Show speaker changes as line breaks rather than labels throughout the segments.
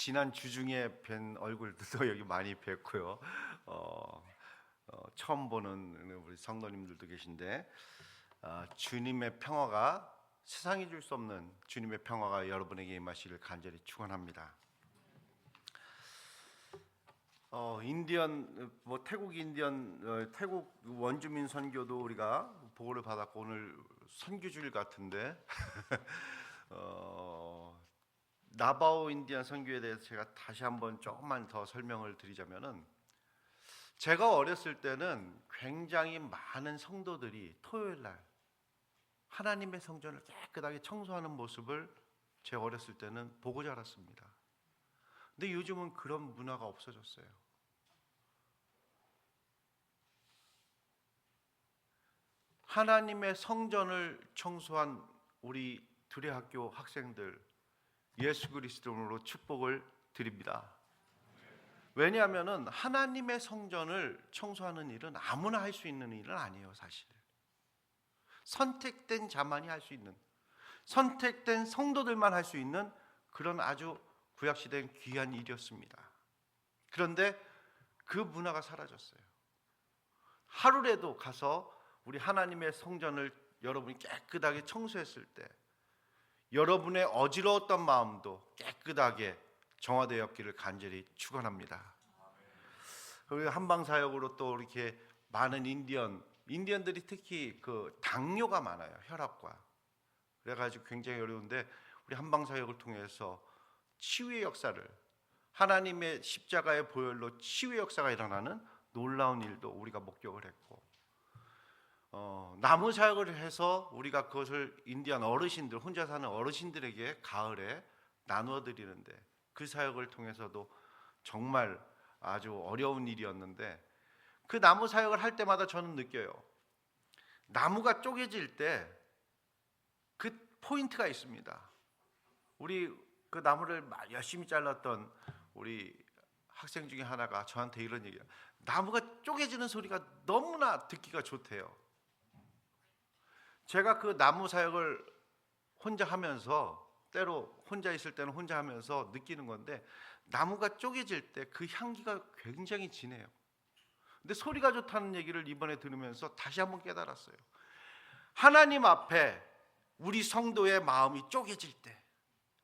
지난 주중에 뵌 얼굴들도 여기 많이 뵙고요. 처음 보는 우리 성도님들도 계신데 주님의 평화가 세상이 줄 수 없는 주님의 평화가 여러분에게 임하시기를 간절히 축원합니다. 태국 원주민 선교도 우리가 보고를 받았고 오늘 선교주일 같은데 나바오 인디안 선교에 대해서 제가 다시 한번 조금만 더 설명을 드리자면은, 제가 어렸을 때는 굉장히 많은 성도들이 토요일 날 하나님의 성전을 깨끗하게 청소하는 모습을 제 어렸을 때는 보고 자랐습니다. 근데 요즘은 그런 문화가 없어졌어요. 하나님의 성전을 청소한 우리 두레학교 학생들, 예수 그리스도로 축복을 드립니다. 왜냐하면 하나님의 성전을 청소하는 일은 아무나 할 수 있는 일은 아니에요. 사실 선택된 자만이 할 수 있는, 선택된 성도들만 할 수 있는 그런 아주 구약시대엔 귀한 일이었습니다. 그런데 그 문화가 사라졌어요. 하루라도 가서 우리 하나님의 성전을 여러분이 깨끗하게 청소했을 때 여러분의 어지러웠던 마음도 깨끗하게 정화되었기를 간절히 축원합니다. 그리고 한방사역으로 또 이렇게 많은 인디언들이 특히 그 당뇨가 많아요. 혈압과. 그래가지고 굉장히 어려운데 우리 한방사역을 통해서 치유의 역사를, 하나님의 십자가의 보혈로 치유의 역사가 일어나는 놀라운 일도 우리가 목격을 했고, 나무 사역을 해서 우리가 그것을 인디안 어르신들, 혼자 사는 어르신들에게 가을에 나누어 드리는데, 그 사역을 통해서도 정말 아주 어려운 일이었는데, 그 나무 사역을 할 때마다 저는 느껴요. 나무가 쪼개질 때 그 포인트가 있습니다. 우리 그 나무를 열심히 잘랐던 우리 학생 중에 하나가 저한테 이런 얘기예요. 나무가 쪼개지는 소리가 너무나 듣기가 좋대요. 제가 그 나무 사역을 혼자 하면서, 때로 혼자 있을 때는 혼자 하면서 느끼는 건데, 나무가 쪼개질 때 그 향기가 굉장히 진해요. 근데 소리가 좋다는 얘기를 이번에 들으면서 다시 한번 깨달았어요. 하나님 앞에 우리 성도의 마음이 쪼개질 때,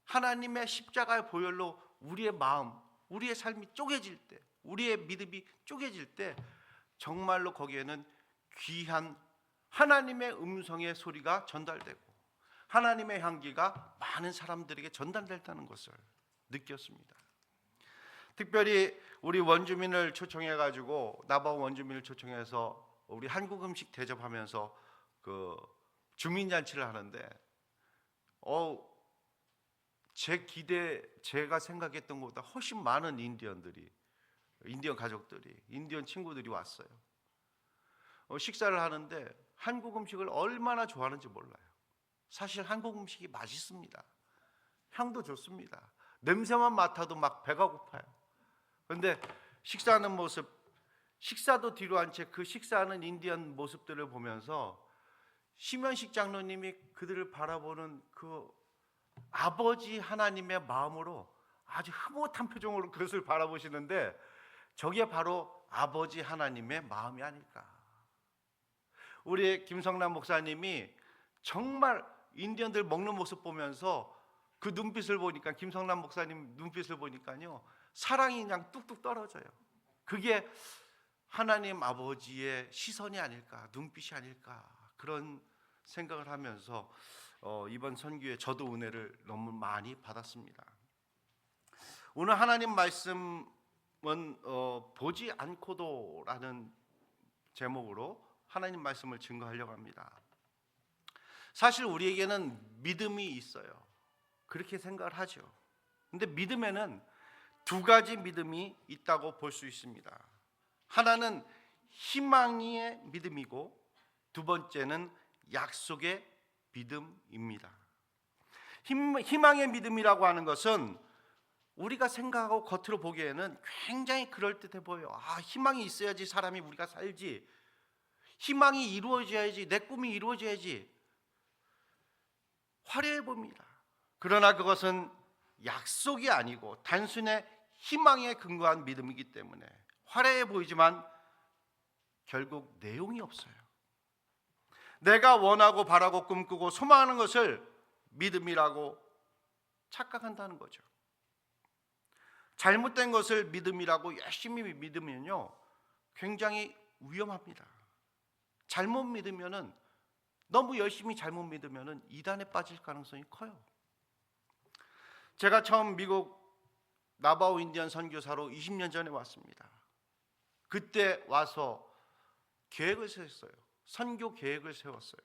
하나님의 십자가의 보혈로 우리의 마음, 우리의 삶이 쪼개질 때, 우리의 믿음이 쪼개질 때 정말로 거기에는 귀한 하나님의 음성의 소리가 전달되고 하나님의 향기가 많은 사람들에게 전달된다는 것을 느꼈습니다. 특별히 우리 원주민을 초청해가지고, 나바오 원주민을 초청해서 우리 한국 음식 대접하면서 그 주민잔치를 하는데, 제가 생각했던 것보다 훨씬 많은 인디언 가족들이, 인디언 친구들이 왔어요. 식사를 하는데 한국 음식을 얼마나 좋아하는지 몰라요. 사실 한국 음식이 맛있습니다. 향도 좋습니다. 냄새만 맡아도 막 배가 고파요. 그런데 식사하는 모습, 식사도 뒤로 한 채 그 식사하는 인디언 모습들을 보면서 심연식 장로님이 그들을 바라보는 그 아버지 하나님의 마음으로 아주 흐뭇한 표정으로 그것을 바라보시는데, 저게 바로 아버지 하나님의 마음이 아닐까. 우리 김성남 목사님이 정말 인디언들 먹는 모습 보면서 그 눈빛을 보니까, 김성남 목사님 눈빛을 보니까요, 사랑이 그냥 뚝뚝 떨어져요. 그게 하나님 아버지의 시선이 아닐까, 눈빛이 아닐까, 그런 생각을 하면서 이번 선교에 저도 은혜를 너무 많이 받았습니다. 오늘 하나님 말씀은 보지 않고도라는 제목으로 하나님 말씀을 증거하려고 합니다. 사실 우리에게는 믿음이 있어요. 그렇게 생각을 하죠. 근데 믿음에는 두 가지 믿음이 있다고 볼 수 있습니다. 하나는 희망의 믿음이고, 두 번째는 약속의 믿음입니다. 희망의 믿음이라고 하는 것은 우리가 생각하고 겉으로 보기에는 굉장히 그럴듯해 보여요. 희망이 있어야지 사람이 우리가 살지, 희망이 이루어져야지, 내 꿈이 이루어져야지, 화려해 봅니다. 그러나 그것은 약속이 아니고 단순히 희망에 근거한 믿음이기 때문에 화려해 보이지만 결국 내용이 없어요. 내가 원하고 바라고 꿈꾸고 소망하는 것을 믿음이라고 착각한다는 거죠. 잘못된 것을 믿음이라고 열심히 믿으면요, 굉장히 위험합니다. 잘못 믿으면은, 너무 열심히 잘못 믿으면은 이단에 빠질 가능성이 커요. 제가 처음 미국 나바오 인디언 선교사로 20년 전에 왔습니다. 그때 와서 계획을 세웠어요. 선교 계획을 세웠어요.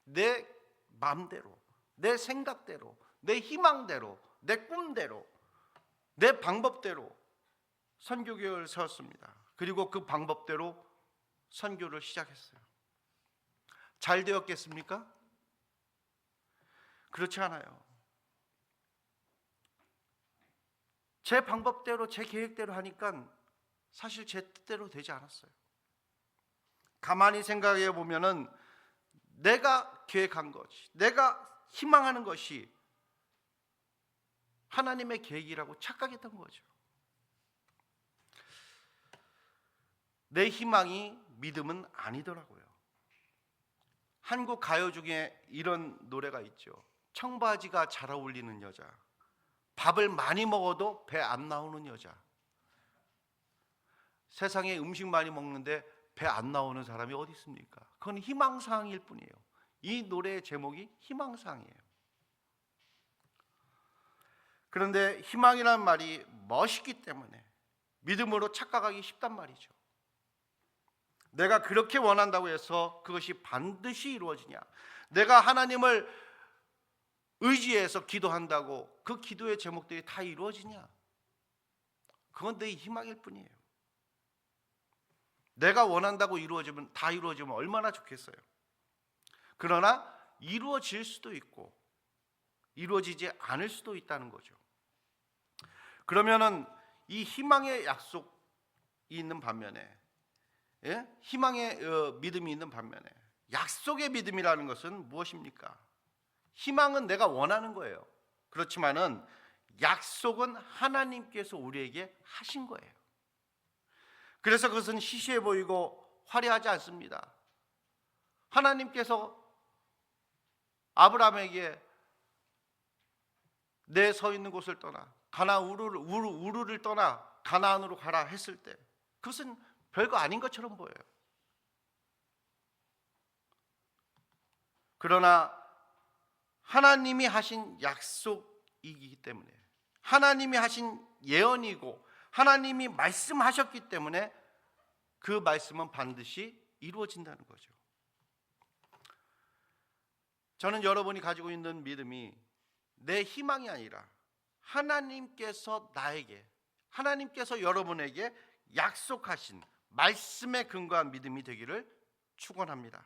내 마음대로, 내 생각대로, 내 희망대로, 내 꿈대로, 내 방법대로 선교 계획을 세웠습니다. 그리고 그 방법대로 선교를 시작했어요. 잘 되었겠습니까? 그렇지 않아요. 제 방법대로, 제 계획대로 하니까 사실 제 뜻대로 되지 않았어요. 가만히 생각해 보면은 내가 계획한 것이, 내가 희망하는 것이 하나님의 계획이라고 착각했던 거죠. 내 희망이 믿음은 아니더라고요. 한국 가요 중에 이런 노래가 있죠. 청바지가 잘 어울리는 여자, 밥을 많이 먹어도 배 안 나오는 여자. 세상에 음식 많이 먹는데 배 안 나오는 사람이 어디 있습니까? 그건 희망사항일 뿐이에요. 이 노래의 제목이 희망사항이에요. 그런데 희망이라는 말이 멋있기 때문에 믿음으로 착각하기 쉽단 말이죠. 내가 그렇게 원한다고 해서 그것이 반드시 이루어지냐? 내가 하나님을 의지해서 기도한다고 그 기도의 제목들이 다 이루어지냐? 그건 내 희망일 뿐이에요. 내가 원한다고 이루어지면, 다 이루어지면 얼마나 좋겠어요. 그러나 이루어질 수도 있고 이루어지지 않을 수도 있다는 거죠. 그러면은 이 희망의 약속이 있는 반면에, 희망의 믿음이 있는 반면에 약속의 믿음이라는 것은 무엇입니까? 희망은 내가 원하는 거예요. 그렇지만은 약속은 하나님께서 우리에게 하신 거예요. 그래서 그것은 시시해 보이고 화려하지 않습니다. 하나님께서 아브라함에게 내 서 있는 곳을 떠나 우르를 떠나 가나안으로 가라 했을 때 그것은 별거 아닌 것처럼 보여요. 그러나 하나님이 하신 약속이기 때문에, 하나님이 하신 예언이고 하나님이 말씀하셨기 때문에 그 말씀은 반드시 이루어진다는 거죠. 저는 여러분이 가지고 있는 믿음이 내 희망이 아니라 하나님께서 나에게, 하나님께서 여러분에게 약속하신 말씀에 근거한 믿음이 되기를 축원합니다.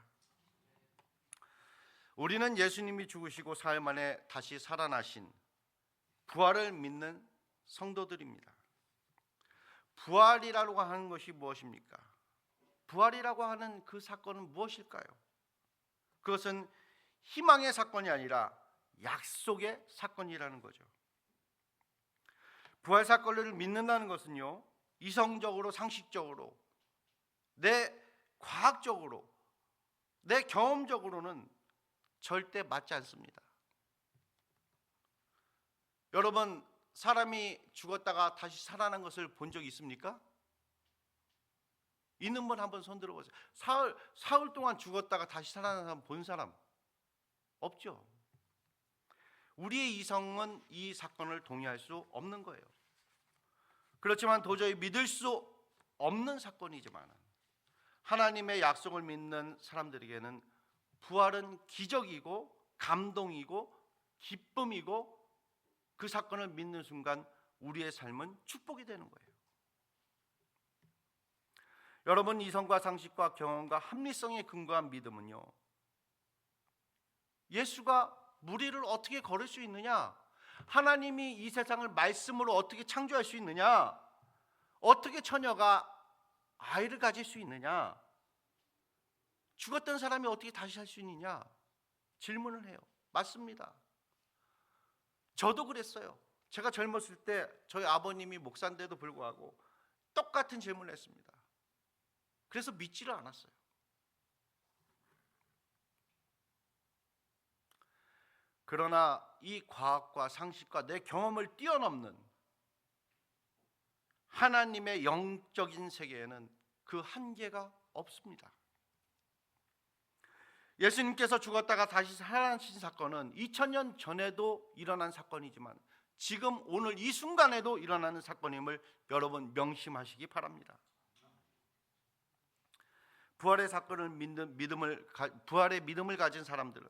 우리는 예수님이 죽으시고 사흘 만에 다시 살아나신 부활을 믿는 성도들입니다. 부활이라고 하는 것이 무엇입니까? 부활이라고 하는 그 사건은 무엇일까요? 그것은 희망의 사건이 아니라 약속의 사건이라는 거죠. 부활 사건을 믿는다는 것은요, 이성적으로, 상식적으로, 내 과학적으로, 내 경험적으로는 절대 맞지 않습니다. 여러분, 사람이 죽었다가 다시 살아난 것을 본 적 있습니까? 있는 분 한번 손 들어보세요. 사흘 동안 죽었다가 다시 살아난 사람 본 사람 없죠. 우리의 이성은 이 사건을 동의할 수 없는 거예요. 그렇지만 도저히 믿을 수 없는 사건이지만 하나님의 약속을 믿는 사람들에게는 부활은 기적이고 감동이고 기쁨이고 그 사건을 믿는 순간 우리의 삶은 축복이 되는 거예요. 여러분, 이성과 상식과 경험과 합리성에 근거한 믿음은요, 예수가 무리를 어떻게 걸을 수 있느냐, 하나님이 이 세상을 말씀으로 어떻게 창조할 수 있느냐, 어떻게 처녀가 아이를 가질 수 있느냐, 죽었던 사람이 어떻게 다시 살 수 있느냐 질문을 해요. 맞습니다. 저도 그랬어요. 제가 젊었을 때 저희 아버님이 목사인데도 불구하고 똑같은 질문을 했습니다. 그래서 믿지를 않았어요. 그러나 이 과학과 상식과 내 경험을 뛰어넘는 하나님의 영적인 세계에는 그 한계가 없습니다. 예수님께서 죽었다가 다시 살아나신 사건은 2000년 전에도 일어난 사건이지만 지금 오늘 이 순간에도 일어나는 사건임을 여러분 명심하시기 바랍니다. 부활의 사건을 부활의 믿음을 가진 사람들은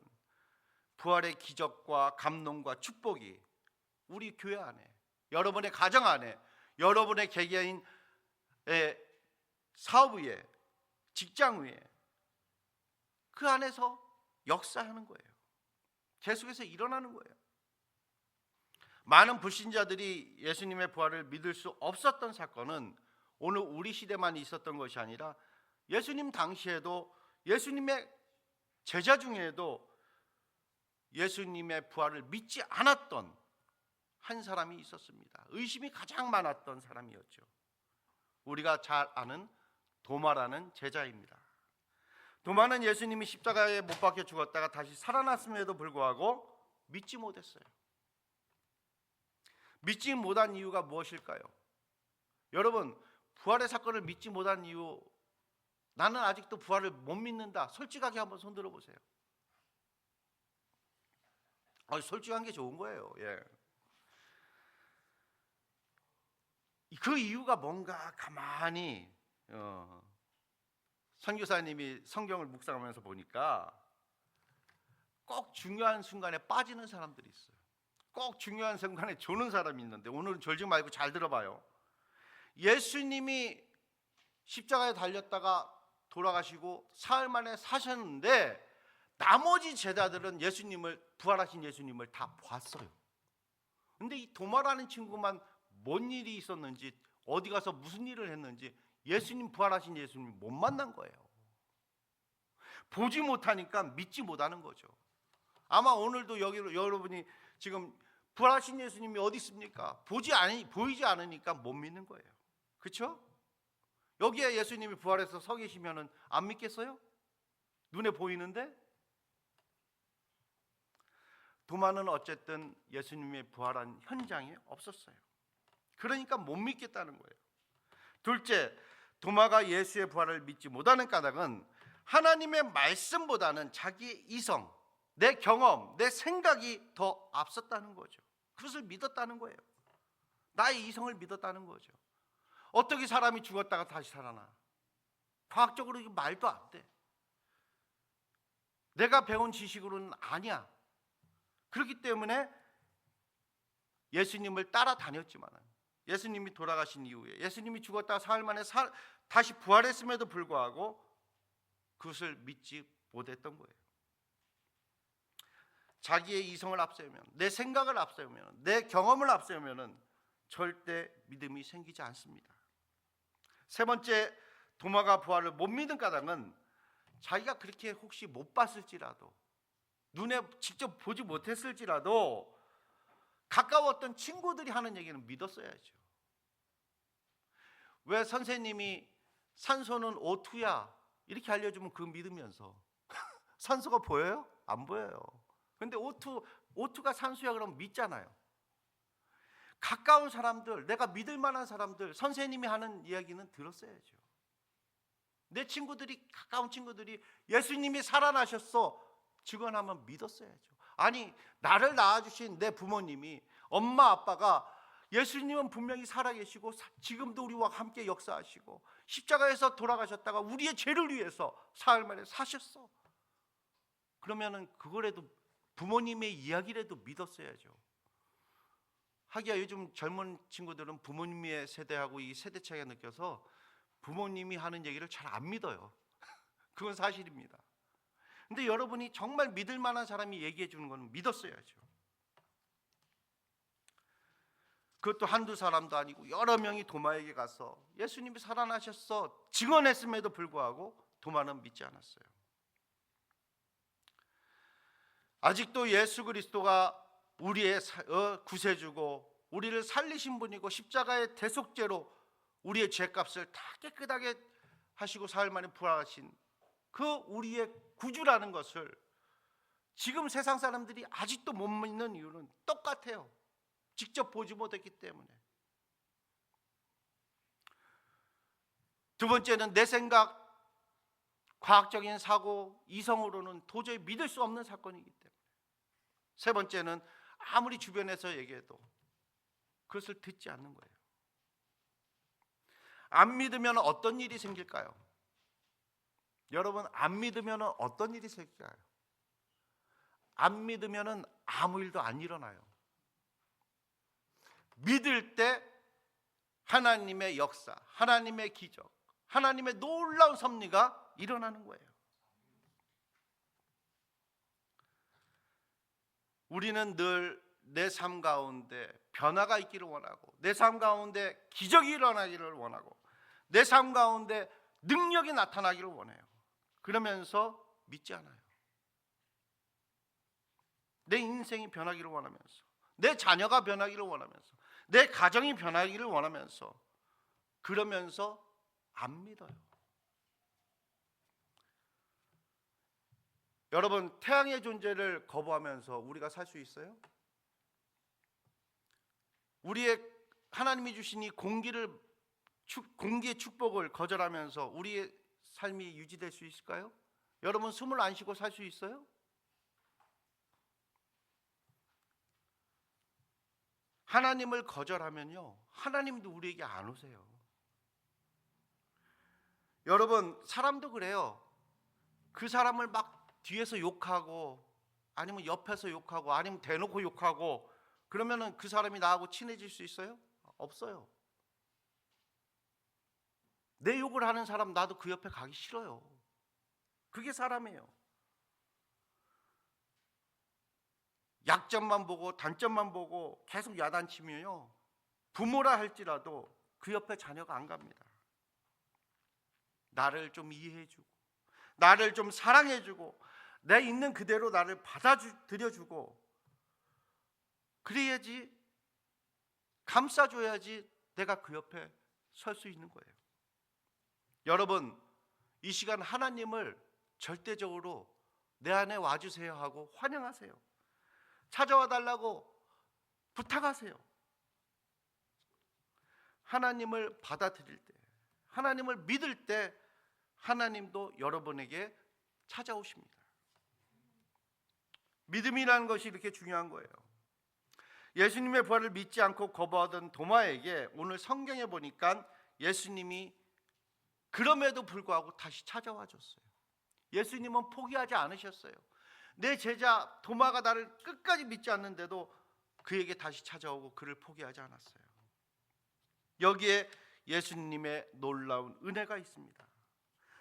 부활의 기적과 감동과 축복이 우리 교회 안에, 여러분의 가정 안에, 여러분의 개개인의 사업 위에, 직장 위에, 그 안에서 역사하는 거예요. 계속해서 일어나는 거예요. 많은 불신자들이 예수님의 부활을 믿을 수 없었던 사건은 오늘 우리 시대만 있었던 것이 아니라 예수님 당시에도, 예수님의 제자 중에도 예수님의 부활을 믿지 않았던 한 사람이 있었습니다. 의심이 가장 많았던 사람이었죠. 우리가 잘 아는 도마라는 제자입니다. 도마는 예수님이 십자가에 못 박혀 죽었다가 다시 살아났음에도 불구하고 믿지 못했어요. 믿지 못한 이유가 무엇일까요? 여러분, 부활의 사건을 믿지 못한 이유, 나는 아직도 부활을 못 믿는다, 솔직하게 한번 손 들어보세요. 솔직한 게 좋은 거예요. 그 이유가 뭔가 가만히 선교사님이 성경을 묵상하면서 보니까 꼭 중요한 순간에 빠지는 사람들이 있어요. 꼭 중요한 순간에 조는 사람이 있는데, 오늘은 졸지 말고 잘 들어봐요. 예수님이 십자가에 달렸다가 돌아가시고 사흘 만에 사셨는데 나머지 제자들은 부활하신 예수님을 다 봤어요. 근데 이 도마라는 친구만 뭔 일이 있었는지, 어디 가서 무슨 일을 했는지 부활하신 예수님 못 만난 거예요. 보지 못하니까 믿지 못하는 거죠. 아마 오늘도 여러분이 지금 부활하신 예수님이 어디 있습니까? 보이지 않으니까 못 믿는 거예요. 그렇죠? 여기에 예수님이 부활해서 서 계시면은 안 믿겠어요? 눈에 보이는데? 도마는 어쨌든 예수님의 부활한 현장에 없었어요. 그러니까 못 믿겠다는 거예요. 둘째, 도마가 예수의 부활을 믿지 못하는 까닭은 하나님의 말씀보다는 자기의 이성, 내 경험, 내 생각이 더 앞섰다는 거죠. 그것을 믿었다는 거예요. 나의 이성을 믿었다는 거죠. 어떻게 사람이 죽었다가 다시 살아나? 과학적으로 이게 말도 안 돼. 내가 배운 지식으로는 아니야. 그렇기 때문에 예수님을 따라다녔지만, 예수님이 돌아가신 이후에, 예수님이 죽었다가 사흘 만에 다시 부활했음에도 불구하고 그것을 믿지 못했던 거예요. 자기의 이성을 앞세우면, 내 생각을 앞세우면, 내 경험을 앞세우면 절대 믿음이 생기지 않습니다. 세 번째, 도마가 부활을 못 믿은 까닭은 자기가 그렇게 혹시 못 봤을지라도, 눈에 직접 보지 못했을지라도 가까웠던 친구들이 하는 얘기는 믿었어야죠. 왜 선생님이 산소는 O2야 이렇게 알려주면 그거 믿으면서 산소가 보여요? 안 보여요. 근데 O2가 산소야 그러면 믿잖아요. 가까운 사람들, 내가 믿을 만한 사람들, 선생님이 하는 이야기는 들었어야죠. 내 친구들이, 가까운 친구들이 예수님이 살아나셨어 증언하면 믿었어야죠. 아니, 나를 낳아주신 내 부모님이, 엄마 아빠가 예수님은 분명히 살아계시고 지금도 우리와 함께 역사하시고 십자가에서 돌아가셨다가 우리의 죄를 위해서 사흘 만에 사셨어. 그러면은 그거라도, 부모님의 이야기라도 믿었어야죠. 하기야 요즘 젊은 친구들은 부모님의 세대하고 이 세대 차이가 느껴서 부모님이 하는 얘기를 잘 안 믿어요. 그건 사실입니다. 근데 여러분이 정말 믿을 만한 사람이 얘기해 주는 건 믿었어야죠. 그것도 한두 사람도 아니고 여러 명이 도마에게 가서 예수님이 살아나셨어 증언했음에도 불구하고 도마는 믿지 않았어요. 아직도 예수 그리스도가 우리의 구세주고 우리를 살리신 분이고 십자가의 대속죄로 우리의 죄값을 다 깨끗하게 하시고 사흘 만에 부활하신 그 우리의 구주라는 것을 지금 세상 사람들이 아직도 못 믿는 이유는 똑같아요. 직접 보지 못했기 때문에. 두 번째는 내 생각, 과학적인 사고, 이성으로는 도저히 믿을 수 없는 사건이기 때문에. 세 번째는 아무리 주변에서 얘기해도 그것을 듣지 않는 거예요. 안 믿으면 어떤 일이 생길까요? 여러분, 안 믿으면 어떤 일이 생길까요? 안 믿으면 아무 일도 안 일어나요. 믿을 때 하나님의 역사, 하나님의 기적, 하나님의 놀라운 섭리가 일어나는 거예요. 우리는 늘 내 삶 가운데 변화가 있기를 원하고, 내 삶 가운데 기적이 일어나기를 원하고, 내 삶 가운데 능력이 나타나기를 원해요. 그러면서 믿지 않아요. 내 인생이 변하기를 원하면서, 내 자녀가 변하기를 원하면서, 내 가정이 변하기를 원하면서, 그러면서 안 믿어요. 여러분, 태양의 존재를 거부하면서 우리가 살 수 있어요? 우리의 하나님이 주신 이 공기의 축복을 거절하면서 우리의 삶이 유지될 수 있을까요? 여러분, 숨을 안 쉬고 살 수 있어요? 하나님을 거절하면요, 하나님도 우리에게 안 오세요. 여러분, 사람도 그래요. 그 사람을 막 뒤에서 욕하고, 아니면 옆에서 욕하고, 아니면 대놓고 욕하고, 그러면은 그 사람이 나하고 친해질 수 있어요? 없어요. 내 욕을 하는 사람, 나도 그 옆에 가기 싫어요. 그게 사람이에요. 약점만 보고 단점만 보고 계속 야단치면요, 부모라 할지라도 그 옆에 자녀가 안 갑니다. 나를 좀 이해해주고, 나를 좀 사랑해주고, 내 있는 그대로 나를 받아들여주고, 그래야지, 감싸줘야지 내가 그 옆에 설 수 있는 거예요. 여러분, 이 시간 하나님을 절대적으로 내 안에 와주세요 하고 환영하세요. 찾아와 달라고 부탁하세요. 하나님을 받아들일 때, 하나님을 믿을 때 하나님도 여러분에게 찾아오십니다. 믿음이라는 것이 이렇게 중요한 거예요. 예수님의 부활을 믿지 않고 거부하던 도마에게 오늘 성경에 보니까 예수님이 그럼에도 불구하고 다시 찾아와 줬어요. 예수님은 포기하지 않으셨어요. 내 제자 도마가 나를 끝까지 믿지 않는데도 그에게 다시 찾아오고 그를 포기하지 않았어요. 여기에 예수님의 놀라운 은혜가 있습니다.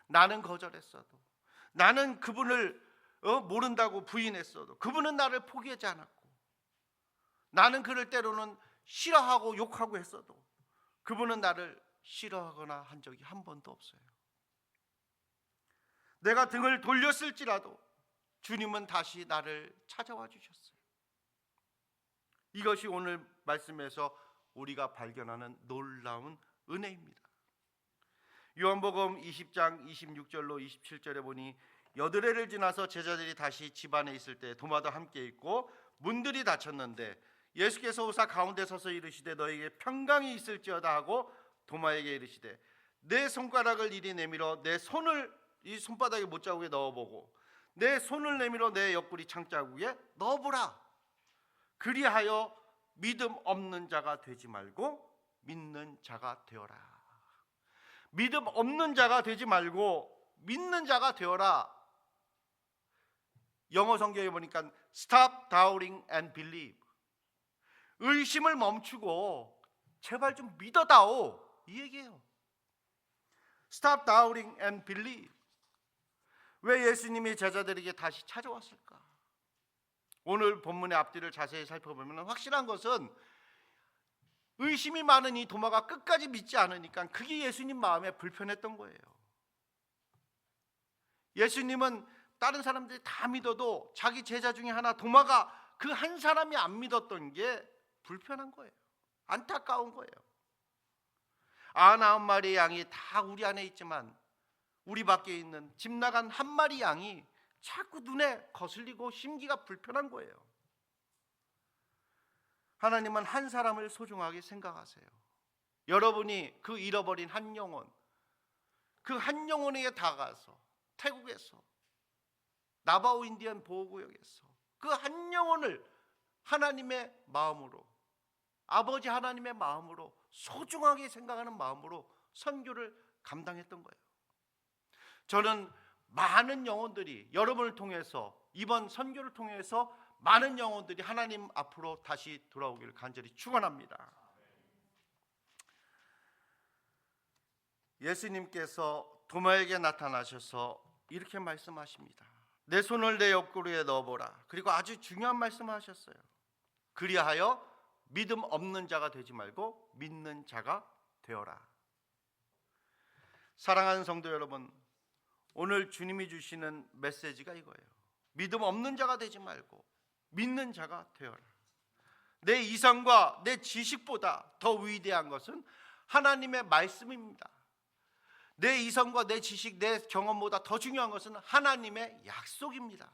나는 거절했어도, 나는 그분을 모른다고 부인했어도, 그분은 나를 포기하지 않았고, 나는 그를 때로는 싫어하고 욕하고 했어도 그분은 나를 싫어하거나 한 적이 한 번도 없어요. 내가 등을 돌렸을지라도 주님은 다시 나를 찾아와 주셨어요. 이것이 오늘 말씀에서 우리가 발견하는 놀라운 은혜입니다. 요한복음 20장 26절로 27절에 보니 여드레를 지나서 제자들이 다시 집안에 있을 때 도마도 함께 있고 문들이 닫혔는데 예수께서 오사 가운데 서서 이르시되 너에게 평강이 있을지어다 하고 도마에게 이르시되 내 손가락을 이리 내밀어 내 손을 이 손바닥에 못자국에 넣어보고 내 손을 내밀어 내 옆구리 창자국에 넣어보라. 그리하여 믿음 없는 자가 되지 말고 믿는 자가 되어라. 믿음 없는 자가 되지 말고 믿는 자가 되어라. 영어 성경에 보니까 Stop doubting and believe. 의심을 멈추고 제발 좀 믿어다오, 이 얘기예요. Stop doubting and believe. 왜 예수님이 제자들에게 다시 찾아왔을까? 오늘 본문의 앞뒤를 자세히 살펴보면 확실한 것은 의심이 많은 이 도마가 끝까지 믿지 않으니까 그게 예수님 마음에 불편했던 거예요. 예수님은 다른 사람들이 다 믿어도 자기 제자 중에 하나 도마가 그 한 사람이 안 믿었던 게 불편한 거예요. 안타까운 거예요. 99마리의 양이 다 우리 안에 있지만 우리 밖에 있는 집 나간 한 마리 양이 자꾸 눈에 거슬리고 심기가 불편한 거예요. 하나님은 한 사람을 소중하게 생각하세요. 여러분이 그 잃어버린 한 영혼, 그 한 영혼에게 다가가서 태국에서 나바오 인디언 보호구역에서 그 한 영혼을 하나님의 마음으로, 아버지 하나님의 마음으로 소중하게 생각하는 마음으로 선교를 감당했던 거예요. 저는 많은 영혼들이 여러분을 통해서, 이번 선교를 통해서 많은 영혼들이 하나님 앞으로 다시 돌아오기를 간절히 축원합니다. 예수님께서 도마에게 나타나셔서 이렇게 말씀하십니다. 내 손을 내 옆구리에 넣어보라. 그리고 아주 중요한 말씀을 하셨어요. 그리하여 믿음 없는 자가 되지 말고 믿는 자가 되어라. 사랑하는 성도 여러분, 오늘 주님이 주시는 메시지가 이거예요. 믿음 없는 자가 되지 말고 믿는 자가 되어라. 내 이성과 내 지식보다 더 위대한 것은 하나님의 말씀입니다. 내 이성과 내 지식, 내 경험보다 더 중요한 것은 하나님의 약속입니다.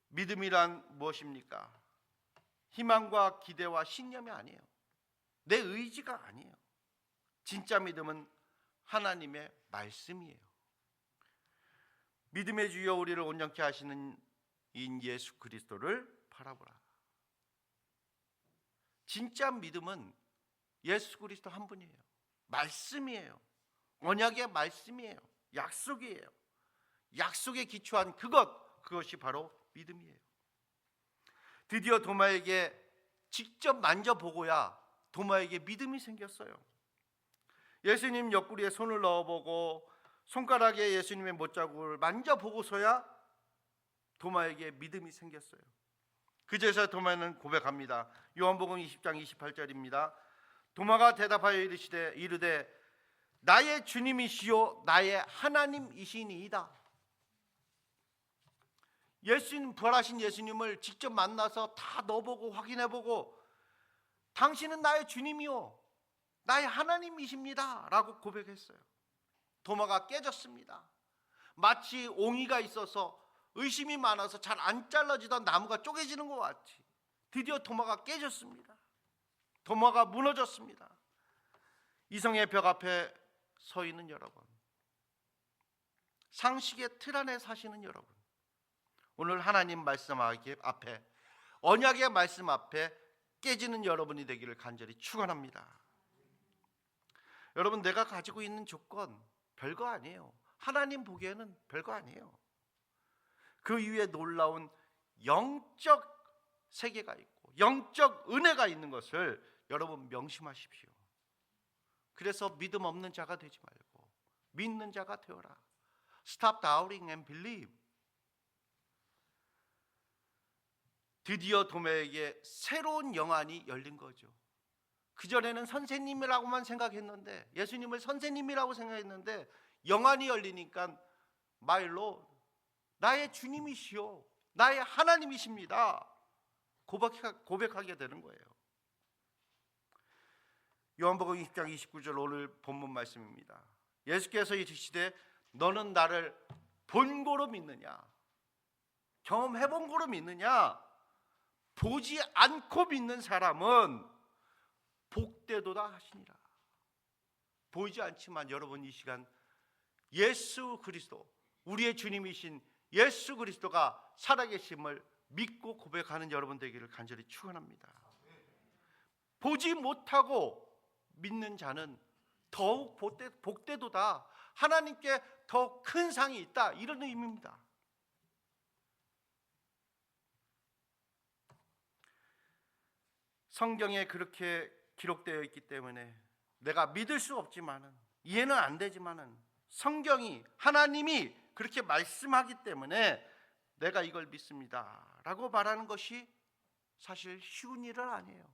믿음이란 무엇입니까? 희망과 기대와 신념이 아니에요. 내 의지가 아니에요. 진짜 믿음은 하나님의 말씀이에요. 믿음의 주여 우리를 온전케 하시는 인 예수 그리스도를 바라보라. 진짜 믿음은 예수 그리스도 한 분이에요. 말씀이에요. 언약의 말씀이에요. 약속이에요. 약속에 기초한 그것이 바로 믿음이에요. 드디어 도마에게 직접 만져보고야 도마에게 믿음이 생겼어요. 예수님 옆구리에 손을 넣어보고 손가락에 예수님의 못자국을 만져보고서야 도마에게 믿음이 생겼어요. 그제서 도마는 고백합니다. 요한복음 20장 28절입니다. 도마가 대답하여 이르되 나의 주님이시요 나의 하나님이시니이다. 예수님, 부활하신 예수님을 직접 만나서 다 넣어보고 확인해보고 당신은 나의 주님이요 나의 하나님이십니다 라고 고백했어요. 도마가 깨졌습니다. 마치 옹이가 있어서 의심이 많아서 잘 안 잘라지던 나무가 쪼개지는 것 같이 드디어 도마가 깨졌습니다. 도마가 무너졌습니다. 이성의 벽 앞에 서 있는 여러분, 상식의 틀 안에 사시는 여러분, 오늘 하나님 말씀 앞에, 언약의 말씀 앞에 깨지는 여러분이 되기를 간절히 축원합니다. 여러분, 내가 가지고 있는 조건 별거 아니에요. 하나님 보기에는 별거 아니에요. 그 위에 놀라운 영적 세계가 있고 영적 은혜가 있는 것을 여러분 명심하십시오. 그래서 믿음 없는 자가 되지 말고 믿는 자가 되어라. Stop doubting and believe. 드디어 도마에게 새로운 영안이 열린 거죠. 그전에는 선생님이라고만 생각했는데, 예수님을 선생님이라고 생각했는데 영안이 열리니까 My Lord, 나의 주님이시오 나의 하나님이십니다 고백하게 되는 거예요. 요한복음 20장 29절 오늘 본문 말씀입니다. 예수께서 이르시되 너는 나를 본고로 믿느냐, 경험해본 거로 믿느냐? 보지 않고 믿는 사람은 복되도다 하시니라. 보이지 않지만 여러분, 이 시간 예수 그리스도, 우리의 주님이신 예수 그리스도가 살아계심을 믿고 고백하는 여러분 되기를 간절히 축원합니다. 보지 못하고 믿는 자는 더욱 복되도다, 하나님께 더 큰 상이 있다, 이런 의미입니다. 성경에 그렇게 기록되어 있기 때문에 내가 믿을 수 없지만은, 이해는 안 되지만은, 성경이, 하나님이 그렇게 말씀하기 때문에 내가 이걸 믿습니다 라고 말하는 것이 사실 쉬운 일은 아니에요.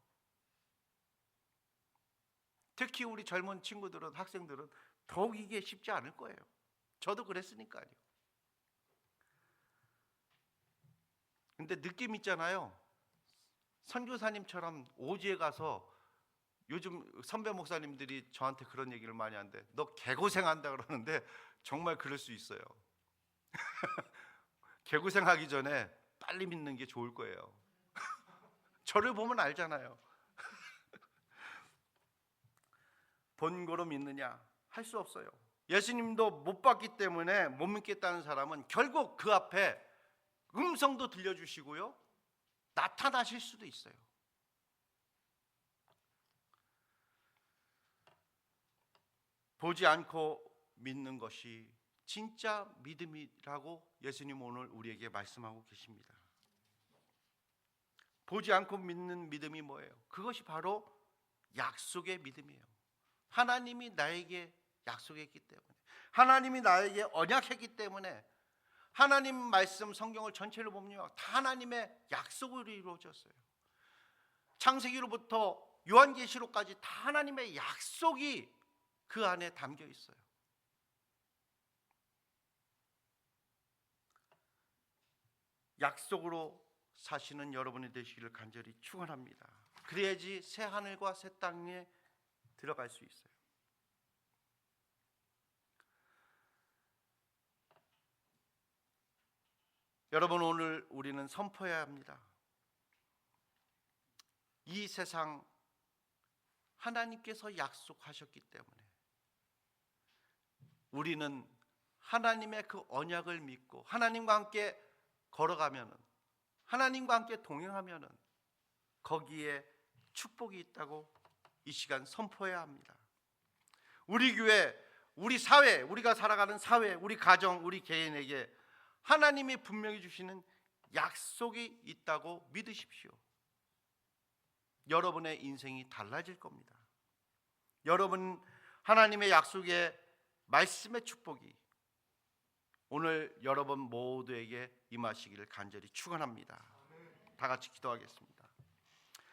특히 우리 젊은 친구들은, 학생들은 더욱 이게 쉽지 않을 거예요. 저도 그랬으니까요. 근데 느낌 있잖아요. 선교사님처럼 오지에 가서, 요즘 선배 목사님들이 저한테 그런 얘기를 많이 하는데, 너 개고생한다 그러는데 정말 그럴 수 있어요. 개고생하기 전에 빨리 믿는 게 좋을 거예요. 저를 보면 알잖아요. 본고로 믿느냐? 할 수 없어요. 예수님도 못 봤기 때문에 못 믿겠다는 사람은 결국 그 앞에 음성도 들려주시고요, 나타나실 수도 있어요. 보지 않고 믿는 것이 진짜 믿음이라고 예수님 오늘 우리에게 말씀하고 계십니다. 보지 않고 믿는 믿음이 뭐예요? 그것이 바로 약속의 믿음이에요. 하나님이 나에게 약속했기 때문에, 하나님이 나에게 언약했기 때문에, 하나님 말씀 성경을 전체를 보면요, 다 하나님의 약속으로 이루어졌어요. 창세기로부터 요한계시록까지 다 하나님의 약속이 그 안에 담겨 있어요. 약속으로 사시는 여러분이 되시기를 간절히 축원합니다. 그래야지 새 하늘과 새 땅에 들어갈 수 있어요. 여러분, 오늘 우리는 선포해야 합니다. 이 세상 하나님께서 약속하셨기 때문에 우리는 하나님의 그 언약을 믿고 하나님과 함께 걸어가면은, 하나님과 함께 동행하면은 거기에 축복이 있다고 이 시간 선포해야 합니다. 우리 교회, 우리 사회, 우리가 살아가는 사회, 우리 가정, 우리 개인에게 하나님이 분명히 주시는 약속이 있다고 믿으십시오. 여러분의 인생이 달라질 겁니다. 여러분, 하나님의 약속의 말씀의 축복이 오늘 여러분 모두에게 임하시기를 간절히 축원합니다. 다 같이 기도하겠습니다.